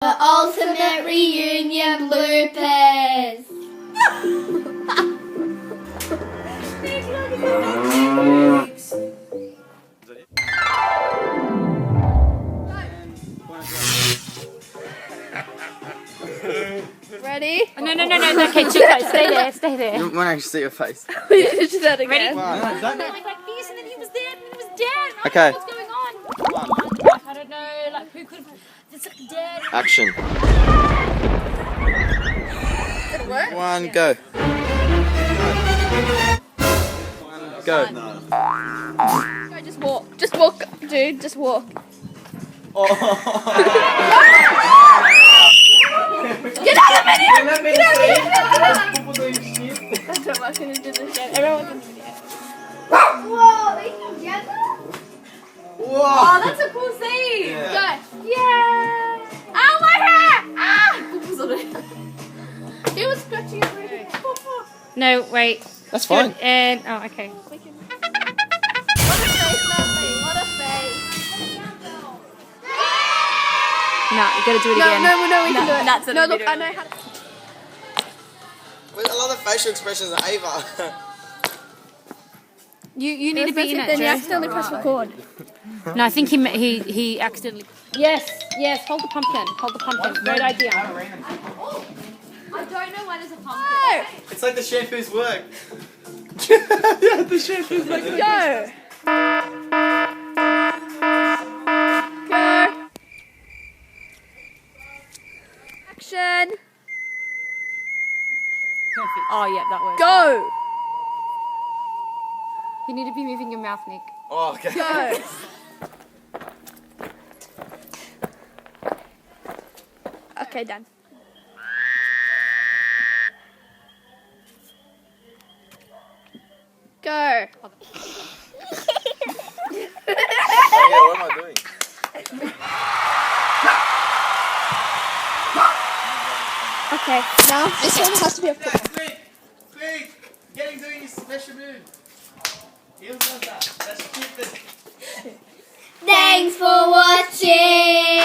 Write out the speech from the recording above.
The ultimate reunion bloopers. Ready? No. Okay, Chico, stay there. You won't actually see your face. Just that again. Ready? One. Like this, and then he was there, and then he was dead. I Okay. don't know what's going on. Like, I don't know, like who could have just dead. Action. Did it work? One, go. Go. No, just walk. Just walk, dude. Just walk. Oh. Get out of the video! Get out of the People video! doing shit. That's what I'm gonna do this shit. Everyone's in the video. Whoa, they together? Whoa. Oh, that's a cool scene. Yeah. Go. Yeah. Ow, my hair! Ah! Bubbles on it. He was scratching his hair. No, wait. That's fine. And oh, okay. What a face, Natalie. What a face. No, you gotta do it No, again. we can do it. That's no, look, I know how to. With a lot of facial expressions at Ava. You need to be in it. Then you Joe. accidentally press record. No, I think he accidentally. Yes. Hold the pumpkin. Great idea. I don't know when is a pumpkin. It's like the shampoo's work. Yeah, the shampoo's like Go. Go. Action. Perfect. Oh yeah, that works. Go. You need to be moving your mouth, Nick. Oh, okay. Go. Okay, done. Go. Okay, what am I doing? Okay, now this one has to be a Quick! Getting doing his special move. He'll do that. Let's keep this. Thanks for watching.